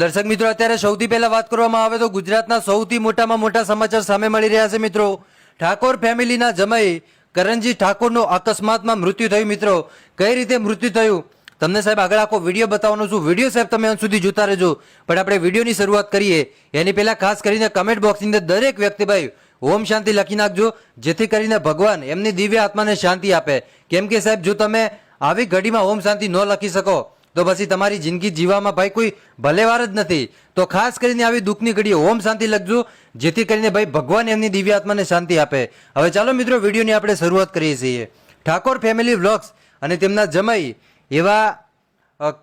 દર્શક મિત્રો, અત્યારે સૌથી પહેલા વાત કરવામાં આવે તો ગુજરાતના સૌથી મોટામાં મોટા સમાચાર સામે મળી રહ્યા છે મિત્રો। ઠાકોર ફેમિલીના જમાઈ કરણજી ઠાકોરનું અકસ્માતમાં મૃત્યુ થયું। મિત્રો, કઈ રીતે મૃત્યુ થયું તમને સાહેબ આગળ આખો વિડીયો બતાવવાનો છું। વિડીયો સાહેબ તમે અંત સુધી જોતા રહેજો। પણ આપણે વિડીયોની શરૂઆત કરીએ એની પહેલા ખાસ કરીને કમેન્ટ બોક્સની અંદર દરેક વ્યક્તિ ભાઈ ઓમ શાંતિ લખી નાખજો, જેથી કરીને ભગવાન એમની દિવ્ય આત્માને શાંતિ આપે। કેમ કે સાહેબ, જો તમે આવી ઘડીમાં ઓમ શાંતિ ન લખી શકો તો પછી તમારી જિંદગી જીવવામાં ભાઈ કોઈ ભલેવાર જ નથી। તો ખાસ કરીને આવી દુઃખની ઘડીએ ઓમ શાંતિ લખજો, જેથી કરીને ભાઈ ભગવાન એમની દિવ્ય આત્માને શાંતિ આપે। હવે ચાલો મિત્રો, વિડીયોની આપણે શરૂઆત કરીએ છીએ। ઠાકોર ફેમિલી વ્લોગ્સ અને તેમના જમાઈ એવા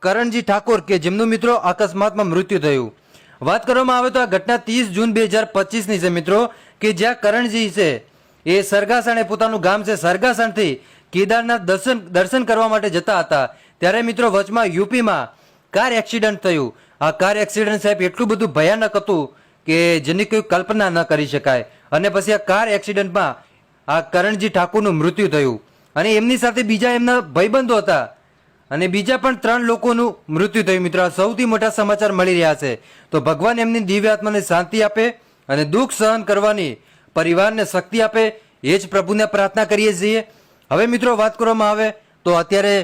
કરણજી ઠાકોર કે જેમનું મિત્રો અકસ્માતમાં મૃત્યુ થયું। વાત કરવામાં આવે તો આ ઘટના 30 જૂન 2025ની છે મિત્રો, કે જ્યાં કરણજી છે એ સરગાસણ, પોતાનું ગામ છે સરગાસણથી કેદારનાથ દર્શન કરવા માટે જતા હતા। ત્યારે મિત્રો વચમાં યુપીમાં કાર એક્સિડન્ટ થયું। આ કાર એક્સિડન્ટ સાહેબ એટલું બધું ભયાનક હતું કે જેની કોઈ કલ્પના ન કરી શકાય। અને પછી આ કાર એક્સિડન્ટમાં આ કરણજી ઠાકોરનું મૃત્યુ થયું અને એમની સાથે બીજા એમના ભાઈબંધો હતા અને બીજા પણ 3 લોકોનું મૃત્યુ થયું। મિત્રો, આ સૌથી મોટા સમાચાર મળી રહ્યા છે। તો ભગવાન એમની દિવ્ય આત્માને શાંતિ આપે અને દુઃખ સહન કરવાની પરિવારને શક્તિ આપે, એ જ પ્રભુને પ્રાર્થના કરીએ છીએ। હવે મિત્રો વાત કરવામાં આવે તો અત્યારે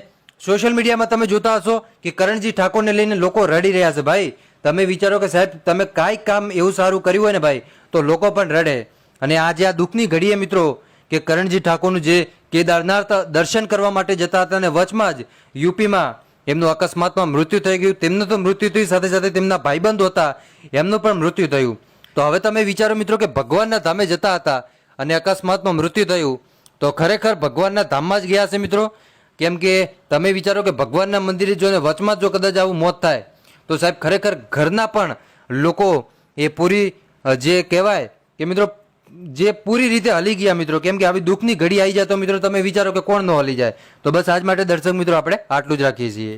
સોશિયલ મીડિયામાં તમે જોતા હશો કે કરણજી ઠાકોરને લઈને લોકો રડી રહ્યા છે। ભાઈ તમે વિચારો કે સાહેબ, તમે કાંઈ કામ એવું સારું કર્યું હોય ને ભાઈ, તો લોકો પણ રડે। અને આજે આ દુઃખની ઘડીએ મિત્રો કે કરણજી ઠાકોરનું જે કેદારનાથ દર્શન કરવા માટે જતા હતા અને વચમાં જ યુપીમાં એમનું અકસ્માતમાં મૃત્યુ થઈ ગયું। તેમનું તો મૃત્યુ થયું, સાથે સાથે તેમના ભાઈબંધો હતા એમનું પણ મૃત્યુ થયું। તો હવે તમે વિચારો મિત્રો કે ભગવાનના ધામે જતા હતા અને અકસ્માતમાં મૃત્યુ થયું, તો ખરેખર ભગવાનના ધામમાં જ ગયા છે મિત્રો। કેમ કે તમે વિચારો કે ભગવાનના મંદિરે જોઈને વચમાં જો કદાચ આવું મોત થાય તો સાહેબ ખરેખર ઘરના પણ લોકો એ પૂરી જે કહેવાય કે મિત્રો જે પૂરી રીતે હલી ગયા મિત્રો। કેમ કે આવી દુઃખની ઘડી આવી જાય તો મિત્રો તમે વિચારો કે કોણ ન હલી જાય। તો બસ આજ માટે દર્શક મિત્રો આપણે આટલું જ રાખીએ છીએ।